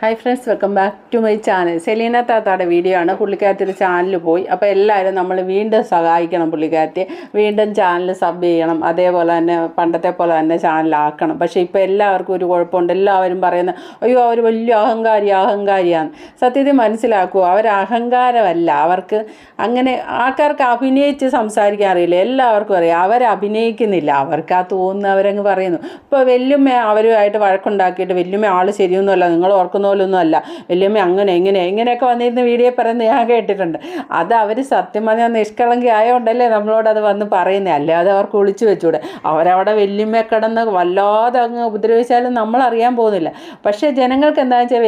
Hi friends, welcome back to my channel. Selina താത്താടെ video ആണ്. പുള്ളിക്കാരത്തിൻ്റെ ചാനൽ പോയി. അപ്പോൾ എല്ലാവരും നമ്മൾ വീണ്ടും സഹായിക്കണം. പുള്ളിക്കാരത്തെ വീണ്ടും ചാനൽ സബ് ചെയ്യണം. അതേപോലെ തന്നെ പണ്ടത്തെ പോലെ തന്നെ ചാനലാക്കണം. പക്ഷേ ഇപ്പോൾ എല്ലാവർക്കും ഒരു കുഴപ്പമുണ്ട്. എല്ലാവരും പറയുന്നത് അയ്യോ അവർ വലിയ അഹങ്കാരിയാണ്. സത്യത്തിൽ മനസ്സിലാക്കുമോ? അവർ അഹങ്കാരമല്ല. അവർക്ക് അങ്ങനെ ആൾക്കാർക്ക് അഭിനയിച്ച് സംസാരിക്കാൻ അറിയില്ല. എല്ലാവർക്കും അറിയാം അവർ അഭിനയിക്കുന്നില്ല. അവർക്ക് ആ തോന്നുന്നവരങ്ങ് പറയുന്നു. ഇപ്പോൾ വല്യമ്മ അവരുമായിട്ട് വഴക്കുണ്ടാക്കിയിട്ട് വല്യമ്മ ആൾ ശരിയൊന്നുമല്ല, നിങ്ങൾ ഓർക്കുന്ന പോലൊന്നും അല്ല, വല്യമ്മ ഇങ്ങനെയൊക്കെ വന്നിരുന്ന വീഡിയോ പറയുന്നത് ഞാൻ കേട്ടിട്ടുണ്ട്. അത് അവർ സത്യം പറഞ്ഞാൽ നിഷ്കളങ്കി ആയതുകൊണ്ടല്ലേ നമ്മളോട് അത് വന്ന് പറയുന്നത്. അല്ലാതെ അവർക്ക് ഒളിച്ചു വെച്ചൂടെ? അവരവിടെ വല്യമ്മയെ കിടന്ന് വല്ലാതെ അങ്ങ് ഉപദ്രവിച്ചാലും നമ്മളറിയാൻ പോകുന്നില്ല. പക്ഷേ ജനങ്ങൾക്ക് എന്താണെന്ന് വെച്ചാൽ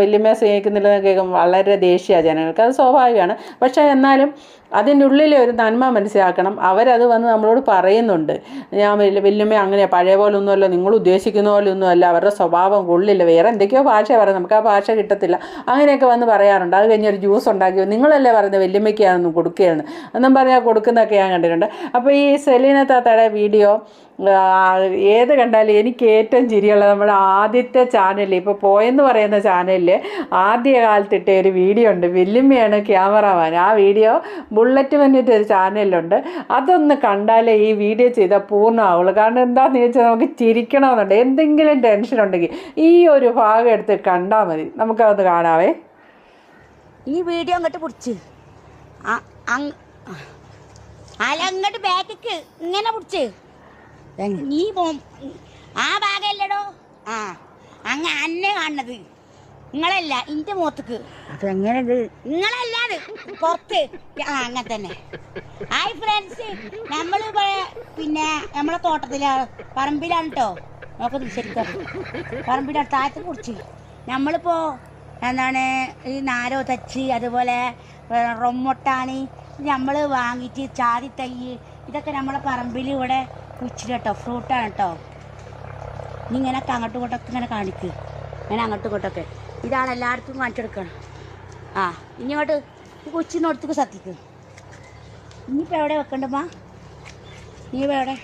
വല്യമ്മയെ സ്നേഹിക്കുന്നില്ലെന്ന് കേൾക്കുമ്പോൾ വളരെ ദേഷ്യമാണ് ജനങ്ങൾക്ക്. അത് സ്വാഭാവികമാണ്. പക്ഷേ എന്നാലും അതിൻ്റെ ഉള്ളിലെ ഒരു നന്മ മനസ്സിലാക്കണം. അവരത് വന്ന് നമ്മളോട് പറയുന്നുണ്ട്, ഞാൻ വല്യമ്മ അങ്ങനെ പഴയ പോലെ ഒന്നുമല്ല, നിങ്ങൾ ഉദ്ദേശിക്കുന്ന പോലെ ഒന്നുമല്ല, അവരുടെ സ്വഭാവം കൊള്ളില്ല, വേറെ എന്തൊക്കെയോ ഭാഷ പറയും, നമുക്ക് ആ ഭാഷ കിട്ടത്തില്ല, അങ്ങനെയൊക്കെ വന്ന് പറയാറുണ്ട്. അത് കഴിഞ്ഞൊരു ജ്യൂസ് ഉണ്ടാക്കി നിങ്ങളല്ലേ പറയുന്നത് വല്യമ്മയ്ക്കാണെന്നും കൊടുക്കുകയാണ് എന്നും പറഞ്ഞാൽ കൊടുക്കുന്നതൊക്കെ ഞാൻ കണ്ടിട്ടുണ്ട്. അപ്പോൾ ഈ സെലീന താത്തയുടെ വീഡിയോ ഏത് കണ്ടാലും എനിക്ക് ഏറ്റവും ചിരിയുള്ളത് നമ്മുടെ ആദ്യത്തെ ചാനലിൽ, ഇപ്പോൾ പോയെന്ന് പറയുന്ന ചാനലിൽ ആദ്യ കാലത്തിട്ട ഒരു വീഡിയോ ഉണ്ട്. വല്യമ്മയാണ് ക്യാമറമാൻ. ആ വീഡിയോ ബുള്ളറ്റ് വന്നിട്ട് ഒരു ചാനലിലുണ്ട്. അതൊന്ന് കണ്ടാലേ ഈ വീഡിയോ ചെയ്താൽ പൂർണ്ണമാവുള്ളൂ. കാരണം എന്താണെന്ന് ചോദിച്ചാൽ നമുക്ക് ചിരിക്കണമെന്നുണ്ട്. എന്തെങ്കിലും ടെൻഷൻ ഉണ്ടെങ്കിൽ ഈ ഒരു ഭാഗം എടുത്ത് കണ്ടാൽ മതി. നമുക്കതൊന്ന് കാണാവേ. ഈ വീഡിയോ അങ്ങോട്ട് പിടിച്ച് അങ്ങോട്ട് ബാക്കിക്ക് ഇങ്ങനെ പിടിച്ച് നീ ആ ഭാഗമല്ലടോ. അന്നെ കാണുന്നത് നിങ്ങളല്ല, ഇന്റെ മുഖത്തേക്ക്. അതെങ്ങനെ നിങ്ങളല്ലാതെ പുറത്ത് അങ്ങനെ തന്നെ. ഹായ് ഫ്രണ്ട്സ്, നമ്മൾ പിന്നെ നമ്മളെ തോട്ടത്തിലാണ്, പറമ്പിലാണ് കേട്ടോ. നോക്കുന്നത് ശരിക്കും പറമ്പിലാണ്, താഴത്ത് കുടിച്ച് നമ്മളിപ്പോ എന്താണ് ഈ നാരോ തച്ച്, അതുപോലെ റൊമ്മൊട്ടാണി നമ്മൾ വാങ്ങിച്ച് ചാതി തൈ, ഇതൊക്കെ നമ്മളെ പറമ്പിൽ ഇവിടെ കുഴിച്ചിട്ട് കേട്ടോ. ഫ്രൂട്ടാണ് കേട്ടോ. നീ ഇങ്ങനെ അങ്ങോട്ടും ഇങ്ങോട്ടൊക്കെ ഇങ്ങനെ കാണിക്കുക, ഇങ്ങനെ അങ്ങോട്ടും ഇങ്ങോട്ടൊക്കെ. ഇതാണ് എല്ലായിടത്തും കാണിച്ചെടുക്കണം. ഇനിയോട്ട് ഈ കൊച്ചിനോടത്തേക്ക് സത്തിക്ക്. ഇനിയിപ്പോൾ എവിടെ വെക്കണ്ടമ്മ? നീ ഇപ്പോൾ എവിടെ?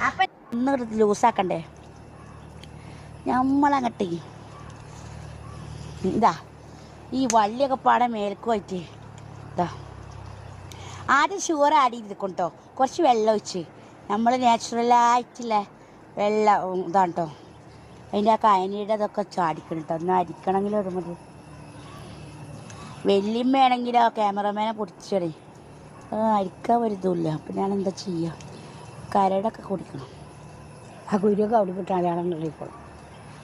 അപ്പം ഒന്ന് ലൂസാക്കണ്ടേ? നമ്മളങ്ങോട്ടേ ഇതാ ഈ വള്ളിയൊക്കെ പാടെ മേൽക്കുമായിട്ട് ഇതാ ആദ്യം ഷുഗർ ആഡ് ചെയ്ത് കൊണ്ടോ, കുറച്ച് വെള്ളം ഒഴിച്ച് നമ്മൾ നാച്ചുറലായിട്ടുള്ള വെള്ളം ഇതാണ് കേട്ടോ. അതിൻ്റെ ആ കയനീടെ അതൊക്കെ ചാടിക്കണം കേട്ടോ. ഒന്ന് അരിക്കണമെങ്കിൽ ഒരുമതി. വല്യമ്മയാണെങ്കിലോ ക്യാമറമാനെ പൊടിച്ചടേ അരിക്കാൻ വരുന്നില്ല. അപ്പം ഞാൻ എന്താ ചെയ്യുക? കരടൊക്കെ കുടിക്കണം. ആ കുരുവൊക്കെ അവിടെ കിട്ടാൻ അയാളെ ഇപ്പോൾ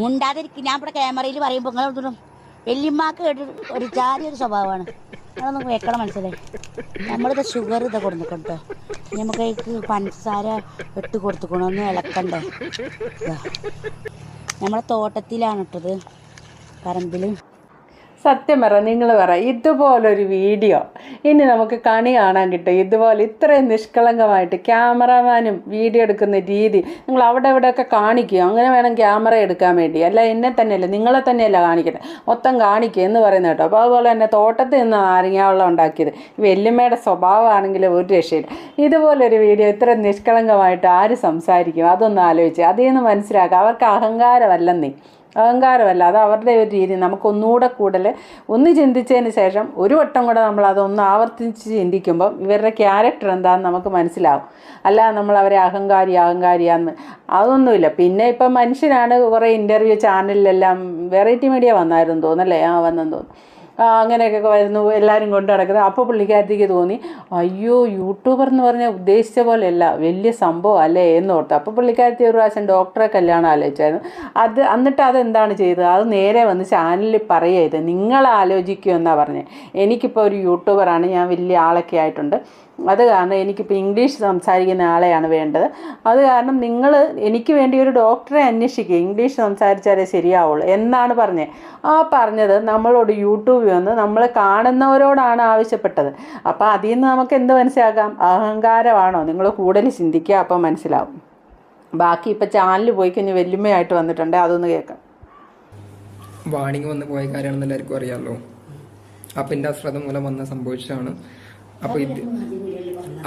മുണ്ടാതിരിക്കും. ഞാൻ ഇവിടെ ക്യാമറയിൽ പറയുമ്പോൾ നിങ്ങളൊന്നും വല്യമ്മക്ക് ഒരു ജാതിയൊരു സ്വഭാവമാണ്. അതൊന്നും വെക്കണം, മനസ്സിലായി? നമ്മളിത് ഷുഗർ ഇതൊക്കെ കൊടുക്കണം കേട്ടോ. നമുക്ക് പഞ്ചസാര ഇട്ട് കൊടുത്തുക്കണം, ഒന്ന് ഇളക്കണ്ടേ. നമ്മളെ തോട്ടത്തിലാണ് ഇട്ടത്, പറമ്പിൽ. സത്യം പറ, നിങ്ങൾ പറ, ഇതുപോലൊരു വീഡിയോ ഇനി നമുക്ക് കണി കാണാൻ കിട്ടും? ഇതുപോലെ ഇത്രയും നിഷ്കളങ്കമായിട്ട് ക്യാമറമാനും വീഡിയോ എടുക്കുന്ന രീതി നിങ്ങൾ അവിടെ ഇവിടെയൊക്കെ കാണിക്കുക. അങ്ങനെ വേണം ക്യാമറ എടുക്കാൻ വേണ്ടി. അല്ല എന്നെ തന്നെയല്ല, നിങ്ങളെ തന്നെയല്ല കാണിക്കട്ടെ, മൊത്തം കാണിക്കുക എന്ന് പറയുന്നത് കേട്ടോ. അപ്പോൾ അതുപോലെ തന്നെ തോട്ടത്തിൽ നിന്ന് നാരങ്ങാവെള്ളം ഉണ്ടാക്കിയത് വല്യമ്മയുടെ സ്വഭാവമാണെങ്കിൽ ഒരു രക്ഷയില്ല. ഇതുപോലൊരു വീഡിയോ ഇത്ര നിഷ്കളങ്കമായിട്ട് ആര് സംസാരിക്കും? അതൊന്ന് ആലോചിച്ച് അതിൽ നിന്ന് മനസ്സിലാക്കുക. അവർക്ക് അഹങ്കാരമല്ലെന്നേ, അഹങ്കാരമല്ല, അത് അവരുടെ ഒരു രീതി. നമുക്കൊന്നുകൂടെ കൂടുതൽ ഒന്ന് ചിന്തിച്ചതിന് ശേഷം ഒരു വട്ടം കൂടെ നമ്മൾ അതൊന്ന് ആവർത്തിച്ച് ചിന്തിക്കുമ്പം ഇവരുടെ ക്യാരക്ടർ എന്താണെന്ന് നമുക്ക് മനസ്സിലാവും. അല്ല നമ്മൾ അവരെ അഹങ്കാരിയാന്ന് അതൊന്നുമില്ല. പിന്നെ ഇപ്പം മനുഷ്യനാണ്. കുറേ ഇൻ്റർവ്യൂ ചാനലിലെല്ലാം വെറൈറ്റി മീഡിയ വന്നായിരുന്നു തോന്നല്ലേ? വന്നെന്ന് തോന്നുന്നു. അങ്ങനെയൊക്കെ വരുന്നു, എല്ലാവരും കൊണ്ട് നടക്കുന്നത്. അപ്പോൾ പുള്ളിക്കാരത്തേക്ക് തോന്നി അയ്യോ യൂട്യൂബർ എന്ന് പറഞ്ഞാൽ ഉദ്ദേശിച്ച പോലെയല്ല, വലിയ സംഭവം അല്ലേ എന്ന് ഓർത്തു. അപ്പോൾ പുള്ളിക്കാരത്തി ഒരു പ്രാവശ്യം ഡോക്ടറെ കല്യാണം ആലോചിച്ചായിരുന്നു. എന്നിട്ട് അതെന്താണ് ചെയ്തത്? അത് നേരെ വന്ന് ചാനലിൽ പറയുക, നിങ്ങൾ ആലോചിക്കുമെന്നാണ് പറഞ്ഞത്. എനിക്കിപ്പോൾ ഒരു യൂട്യൂബറാണ്, ഞാൻ വലിയ ആളൊക്കെ ആയിട്ടുണ്ട്, അത് കാരണം എനിക്കിപ്പോൾ ഇംഗ്ലീഷ് സംസാരിക്കുന്ന ആളെയാണ് വേണ്ടത്. അത് കാരണം നിങ്ങൾ എനിക്ക് വേണ്ടി ഒരു ഡോക്ടറെ അന്വേഷിക്കുക, ഇംഗ്ലീഷ് സംസാരിച്ചാലേ ശരിയാവുള്ളൂ എന്നാണ് പറഞ്ഞത്. പറഞ്ഞത് നമ്മളോട് യൂട്യൂബിൽ വന്ന് നമ്മൾ കാണുന്നവരോടാണ് ആവശ്യപ്പെട്ടത്. അപ്പോൾ അതിൽ നിന്ന് നമുക്ക് എന്ത് മനസ്സിലാക്കാം? അഹങ്കാരമാണോ? നിങ്ങൾ കൂടുതൽ ചിന്തിക്കുക, അപ്പോൾ മനസ്സിലാവും. ബാക്കി ഇപ്പോൾ ചാനൽ പോയി കഴിഞ്ഞ് വല്യമ്മയായിട്ട് വന്നിട്ടുണ്ട്, അതൊന്ന് കേൾക്കാം. വാണിങ് വന്ന് പോയ കാര്യമാണെന്ന് എല്ലാവർക്കും അറിയാമല്ലോ. അപ്പം എൻ്റെ അശ്രദ്ധ മൂലം വന്ന സംഭവിച്ചതാണ്. അപ്പോൾ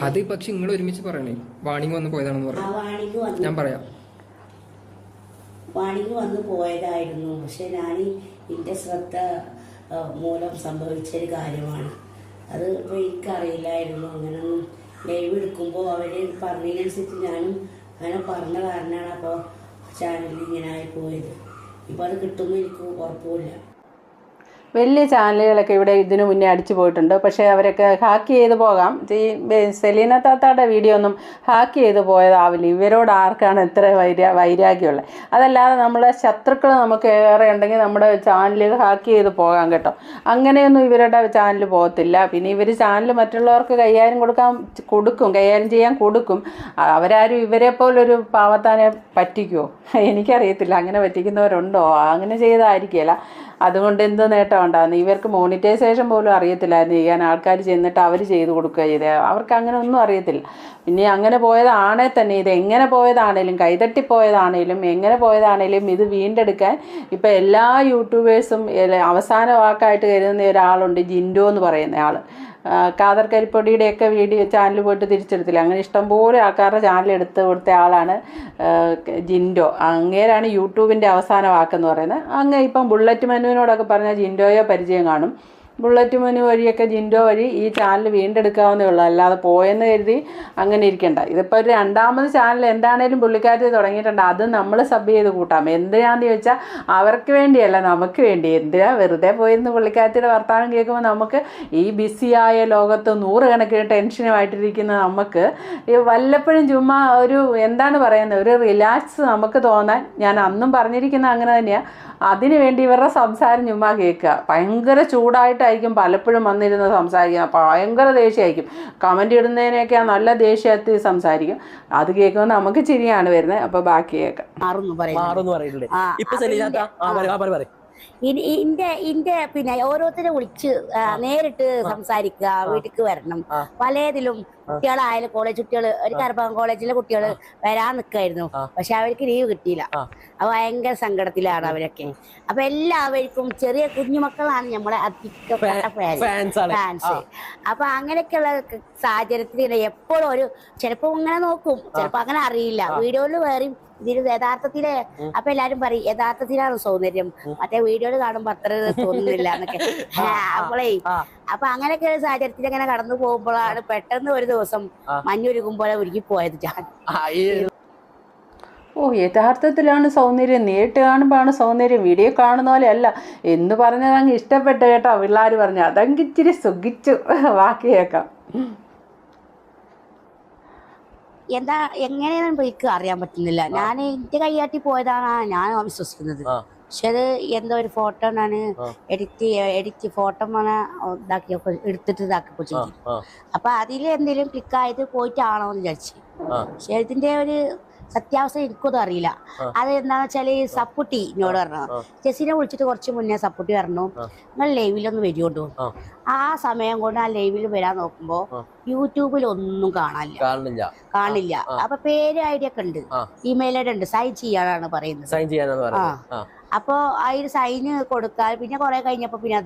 അത് പക്ഷെ നിങ്ങൾ ഒരുമിച്ച് പറയണേ, വാണിങ് വന്ന് പോയതാണെന്ന് പറയാം. ഞാൻ പറയാം. വാണിക്ക് വന്ന് പോയതായിരുന്നു. പക്ഷെ ഞാൻ എൻ്റെ ശ്രദ്ധ മൂലം സംഭവിച്ചൊരു കാര്യമാണ്. അത് ഇപ്പോൾ എനിക്കറിയില്ലായിരുന്നു. അങ്ങനെയൊന്നും ലൈവ് എടുക്കുമ്പോൾ അവർ പറഞ്ഞതിനനുസരിച്ച് ഞാനും അങ്ങനെ പറഞ്ഞ കാരണമാണ് അപ്പോൾ ചാനലിൽ ഇങ്ങനെ ആയി പോയത്. ഇപ്പോൾ അത് കിട്ടുമ്പോൾ എനിക്ക് ഉറപ്പില്ല. വലിയ ചാനലുകളൊക്കെ ഇവിടെ ഇതിനു മുന്നേ അടിച്ചു പോയിട്ടുണ്ട്. പക്ഷേ അവരൊക്കെ ഹാക്ക് ചെയ്ത് പോകാം. ഈ സെലീന താത്തായുടെ വീഡിയോ ഒന്നും ഹാക്ക് ചെയ്ത് പോയതാവില്ല. ഇവരോട് ആർക്കാണ് ഇത്ര വൈരാഗ്യമുള്ളത്? അതല്ലാതെ നമ്മളെ ശത്രുക്കൾ നമുക്ക് ഏറെ ഉണ്ടെങ്കിൽ നമ്മുടെ ചാനൽ ഹാക്ക് ചെയ്ത് പോകാം കേട്ടോ. അങ്ങനെയൊന്നും ഇവരുടെ ചാനൽ പോകത്തില്ല. പിന്നെ ഇവർ ചാനൽ മറ്റുള്ളവർക്ക് കൈകാര്യം ചെയ്യാൻ കൊടുക്കും. അവരാരും ഇവരെ പോലൊരു പാവത്താനെ പറ്റിക്കുമോ? എനിക്കറിയത്തില്ല. അങ്ങനെ പറ്റിക്കുന്നവരുണ്ടോ? അങ്ങനെ ചെയ്തായിരിക്കില്ല. അതുകൊണ്ട് എന്ത് നേട്ടം ഉണ്ടാകുന്നു? ഇവർക്ക് മോണിറ്റൈസേഷൻ പോലും അറിയത്തില്ലായിരുന്നു ചെയ്യാൻ. ആൾക്കാർ ചെന്നിട്ട് അവർ ചെയ്ത് കൊടുക്കുക ചെയ്തത്. അവർക്ക് അങ്ങനെ ഒന്നും അറിയത്തില്ല. പിന്നെ അങ്ങനെ പോയതാണേ തന്നെ, ഇത് എങ്ങനെ പോയതാണേലും, കൈതട്ടിപ്പോയതാണേലും എങ്ങനെ പോയതാണേലും ഇത് വീണ്ടെടുക്കാൻ ഇപ്പം എല്ലാ യൂട്യൂബേഴ്സും അവസാന വാക്കായിട്ട് കരുതുന്ന ഒരാളുണ്ട്, ജിൻഡോ എന്ന് പറയുന്ന ആൾ. കാദർ കരിപ്പൊടിയുടെയൊക്കെ വീഡിയോ ചാനൽ പോയിട്ട് തിരിച്ചെടുത്തില്ല. അങ്ങനെ ഇഷ്ടംപോലെ ആൾക്കാരുടെ ചാനൽ എടുത്ത് കൊടുത്ത ആളാണ് ജിൻഡോ. അങ്ങേരാണ് യൂട്യൂബിൻ്റെ അവസാന വാക്കെന്ന് പറയുന്നത്. ഇപ്പം ബുള്ളറ്റ് മനുവിനോടൊക്കെ പറഞ്ഞാൽ ജിൻഡോയെ പരിചയം കാണും. ബുള്ളറ്റ് മനു വഴിയൊക്കെ ജിൻഡോ വഴി ഈ ചാനൽ വീണ്ടെടുക്കാവുന്നേ ഉള്ളൂ. അല്ലാതെ പോയെന്ന് കരുതി അങ്ങനെ ഇരിക്കണ്ട. ഇതിപ്പോൾ ഒരു രണ്ടാമത് ചാനൽ എന്താണേലും പുള്ളിക്കാരത്തി തുടങ്ങിയിട്ടുണ്ട്. അത് നമ്മൾ സബ് ചെയ്ത് കൂട്ടാം. എന്തിനാന്ന് ചോദിച്ചാൽ അവർക്ക് വേണ്ടിയല്ല, നമുക്ക് വേണ്ടി. എന്തിനാ വെറുതെ പോയിരുന്ന് പുള്ളിക്കാരത്തിയുടെ വർത്തമാനം കേൾക്കുമ്പോൾ നമുക്ക് ഈ ബിസിയായ ലോകത്ത് 100 കണക്കിന് ടെൻഷനുമായിട്ടിരിക്കുന്ന നമുക്ക് വല്ലപ്പോഴും ചുമ്മാ ഒരു എന്താണ് പറയുന്നത്, ഒരു റിലാക്സ് നമുക്ക് തോന്നാൻ, ഞാൻ അന്നും പറഞ്ഞിരിക്കുന്നത് അങ്ങനെ തന്നെയാണ്. അതിനു വേണ്ടി ഇവരുടെ സംസാരം ചുമ്മാ കേൾക്കുക. ഭയങ്കര ചൂടായിട്ടായിരിക്കും പലപ്പോഴും വന്നിരുന്ന് സംസാരിക്കുക. ഭയങ്കര ദേഷ്യമായിരിക്കും. കമൻ്റ് ഇടുന്നതിനൊക്കെ നല്ല ദേഷ്യത്തിൽ സംസാരിക്കും. അത് കേൾക്കുമ്പോൾ നമുക്ക് ചിരിയാണ് വരുന്നത്. അപ്പോൾ ബാക്കി കേൾക്കാം. ഇന്റെ പിന്നെ ഓരോരുത്തരെ വിളിച്ച് നേരിട്ട് സംസാരിക്കുക, വീട്ടിക്ക് വരണം. പലതിലും കുട്ടികളായാലും കോളേജ് കുട്ടികള്, ഒരു കരപ്പകം കോളേജിലെ കുട്ടികള് വരാൻ നിൽക്കായിരുന്നു. പക്ഷെ അവർക്ക് ലീവ് കിട്ടിയില്ല. അത് ഭയങ്കര സങ്കടത്തിലാണ് അവരൊക്കെ. അപ്പൊ എല്ലാവർക്കും ചെറിയ കുഞ്ഞുമക്കളാണ് നമ്മളെ അധികപ്പെട്ട ഫാൻസ്. അപ്പൊ അങ്ങനെയൊക്കെയുള്ള സാഹചര്യത്തിൽ എപ്പോഴും ഒരു ചിലപ്പോ അങ്ങനെ നോക്കും, ചിലപ്പോ അങ്ങനെ അറിയില്ല. വീഡിയോയിൽ വേറെയും ഇതിന് യഥാർത്ഥത്തില് അപ്പൊ എല്ലാരും പറയും യഥാർത്ഥത്തിലാണ് സൗന്ദര്യം, മറ്റേ വീഡിയോയിൽ കാണുമ്പോ അത്ര തോന്നുന്നില്ല എന്നൊക്കെ. നമ്മളെ അപ്പൊ അങ്ങനെയൊക്കെ ഒരു സാഹചര്യത്തിൽ അങ്ങനെ കടന്നു പോകുമ്പോഴാണ് പെട്ടെന്ന് ഒരു ദിവസം മഞ്ഞുരുകുമ്പോൾ ഒരുക്കി പോയത് ഞാൻ. യഥാർത്ഥത്തിലാണ് സൗന്ദര്യം. നേരിട്ട് കാണുമ്പോഴാണ് സൗന്ദര്യം. വീഡിയോ കാണുന്ന പോലെ അല്ല എന്ന് പറഞ്ഞത് അങ്ങ് ഇഷ്ടപ്പെട്ട് കേട്ടോ പിള്ളേർ പറഞ്ഞു. അതങ്ങ് ഇച്ചിരി സുഖിച്ചു. ബാക്കി കേൾക്കാം. എന്താ എങ്ങനെയാണെന്ന് എനിക്ക് അറിയാൻ പറ്റുന്നില്ല. ഞാൻ എന്റെ കൈയാട്ടി പോയതാണ് ഞാൻ വിശ്വസിക്കുന്നത്. പക്ഷെ അത് എന്തോ ഒരു ഫോട്ടോ ഞാൻ എഡിറ്റ് ഫോട്ടോ ഇതാക്കിയൊക്കെ എടുത്തിട്ട് ഇതാക്കിയപ്പോ ചെയ്തു. അപ്പൊ അതിൽ എന്തെങ്കിലും ക്ലിക്കായത് പോയിട്ടാണോ എന്ന് വിചാരിച്ചു. പക്ഷെ ഇതിന്റെ ഒരു സത്യാവസ്ഥ എനിക്കൊന്നും അറിയില്ല. അത് എന്താന്ന് വെച്ചാല് സപ്പുട്ടി എന്നോട് പറഞ്ഞു, ജെസ്സിനെ വിളിച്ചിട്ട് കുറച്ച് മുന്നേ സപ്പുട്ടി പറഞ്ഞു നിങ്ങൾ ലൈവിലൊന്ന് വരുമോ. ആ സമയം കൊണ്ട് ആ ലൈവിൽ വരാൻ നോക്കുമ്പോ യൂട്യൂബിൽ ഒന്നും കാണില്ല. അപ്പൊ പേര് ഐഡിയ ഒക്കെ ഉണ്ട്, ഇമെയിൽ ഐഡി ഉണ്ട്, സൈൻ ചെയ്യാനാണ് പറയുന്നത്. അപ്പൊ അതിൽ സൈന് കൊടുക്കാൻ പിന്നെ കുറെ കഴിഞ്ഞപ്പോ പിന്നെ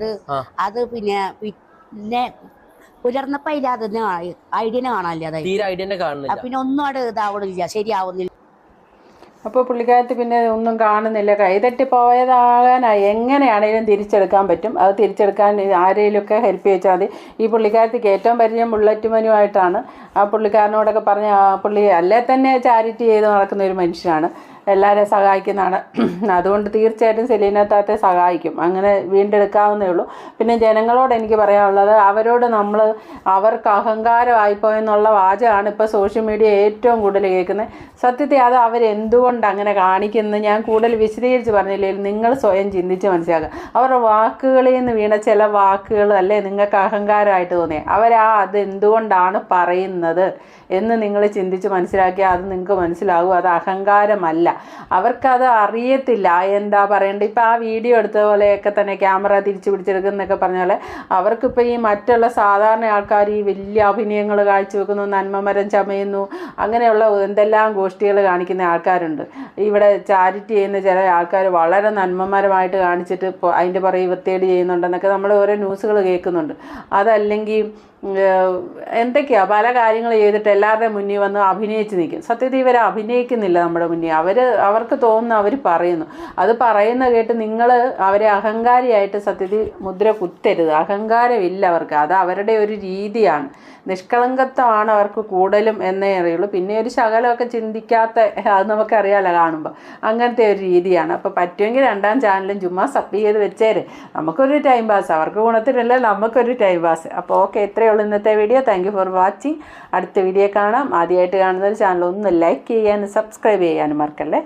അത് പിന്നെ പുലർന്നപ്പോ അതിൽ അതിന് ഐഡിയനെ കാണാനില്ല. പിന്നെ ഒന്നും അവിടെ ഇതാവണില്ല, ശരിയാവുന്നില്ല. അപ്പോൾ പുള്ളിക്കാരത്തി പിന്നെ ഒന്നും കാണുന്നില്ല. കൈതട്ടി പോയതാകാനായി എങ്ങനെയാണേലും തിരിച്ചെടുക്കാൻ പറ്റും. അത് തിരിച്ചെടുക്കാൻ ആരെങ്കിലുമൊക്കെ ഹെൽപ്പ് ചെയ്യിച്ചാൽ മതി. ഈ പുള്ളിക്കാരത്തിക്ക് ഏറ്റവും പരിചയം ബുള്ളറ്റ് മനുവായിട്ടാണ്. ആ പുള്ളിക്കാരനോടൊക്കെ പറഞ്ഞ പുള്ളി അല്ലേ തന്നെ ചാരിറ്റി ചെയ്ത് നടക്കുന്ന ഒരു മനുഷ്യനാണ്, എല്ലാവരെയും സഹായിക്കുന്നതാണ്. അതുകൊണ്ട് തീർച്ചയായിട്ടും സെലീന താത്തയെ സഹായിക്കും. അങ്ങനെ വീണ്ടെടുക്കാവുന്നേ ഉള്ളൂ. പിന്നെ ജനങ്ങളോട് എനിക്ക് പറയാനുള്ളത്, അവരോട് അവർക്ക് അഹങ്കാരമായിപ്പോയെന്നുള്ള വാചകമാണ് ഇപ്പോൾ സോഷ്യൽ മീഡിയ ഏറ്റവും കൂടുതൽ കേൾക്കുന്നത്. സത്യത്തിൽ അത് അവരെന്തുകൊണ്ട് അങ്ങനെ കാണിക്കുന്നത് ഞാൻ കൂടുതൽ വിശദീകരിച്ച് പറഞ്ഞില്ലെങ്കിൽ നിങ്ങൾ സ്വയം ചിന്തിച്ച് മനസ്സിലാക്കുക. അവരുടെ വാക്കുകളിൽ നിന്ന് വീണ ചില വാക്കുകൾ അല്ലേ നിങ്ങൾക്ക് അഹങ്കാരമായിട്ട് തോന്നിയത്, അത് എന്തുകൊണ്ടാണ് പറയുന്നത് എന്ന് നിങ്ങൾ ചിന്തിച്ച് മനസ്സിലാക്കിയാൽ അത് നിങ്ങൾക്ക് മനസ്സിലാകും. അത് അഹങ്കാരമല്ല, അവർക്കത് അറിയത്തില്ല എന്താ പറയേണ്ടത്. ഇപ്പോൾ ആ വീഡിയോ എടുത്ത പോലെയൊക്കെ തന്നെ ക്യാമറ തിരിച്ചു പിടിച്ചെടുക്കുന്നൊക്കെ പറഞ്ഞ പോലെ അവർക്കിപ്പോൾ ഈ മറ്റുള്ള സാധാരണ ആൾക്കാർ ഈ വലിയ അഭിനയങ്ങൾ കാഴ്ചവെക്കുന്നു, നന്മമരം ചമയുന്നു, അങ്ങനെയുള്ള എന്തെല്ലാം ഗോഷ്ഠികൾ കാണിക്കുന്ന ആൾക്കാരുണ്ട്. ഇവിടെ ചാരിറ്റി ചെയ്യുന്ന ചില ആൾക്കാർ വളരെ നന്മമരമായിട്ട് കാണിച്ചിട്ട് അതിൻ്റെ പുറകെ വൃത്തികേട് ചെയ്യുന്നുണ്ടെന്നൊക്കെ നമ്മൾ ഓരോ ന്യൂസുകൾ കേൾക്കുന്നുണ്ട്. അതല്ലെങ്കിൽ എന്തൊക്കെയാ പല കാര്യങ്ങൾ ചെയ്തിട്ട് എല്ലാവരുടെയും മുന്നിൽ വന്ന് അഭിനയിച്ച് നിൽക്കും. സത്യത്തിൽ ഇവർ അഭിനയിക്കുന്നില്ല നമ്മുടെ മുന്നിൽ. അവർക്ക് തോന്നുന്നു അവർ പറയുന്നു. അത് പറയുന്ന കേട്ട് നിങ്ങൾ അവരെ അഹങ്കാരിയായിട്ട് സത്യത്തിൽ മുദ്ര കുത്തരുത്. അഹങ്കാരമില്ല അവർക്ക്. അത് അവരുടെ ഒരു രീതിയാണ്. നിഷ്കളങ്കത്വമാണ് അവർക്ക് കൂടുതലും എന്നേ അറിയുള്ളൂ. പിന്നെ ഒരു ശകലമൊക്കെ ചിന്തിക്കാത്ത, അത് നമുക്കറിയാമല്ലോ കാണുമ്പോൾ, അങ്ങനത്തെ ഒരു രീതിയാണ്. അപ്പോൾ പറ്റുമെങ്കിൽ 2ാം ചാനലും ചുമ്മാ സബ് ചെയ്ത് വെച്ചേര്. നമുക്കൊരു ടൈം പാസ്. അവർക്ക് ഗുണത്തിനല്ല, നമുക്കൊരു ടൈം പാസ്. അപ്പോൾ ഓക്കെ, ഇത്രയേ ഉള്ളൂ ഇന്നത്തെ video. Thank you for watching. അടുത്ത വീഡിയോ കാണാം. ആദ്യമായിട്ട് കാണുന്ന ഒരു ചാനൽ ഒന്ന് ലൈക്ക് ചെയ്യാനും സബ്സ്ക്രൈബ് ചെയ്യാനും മറക്കല്ലേ.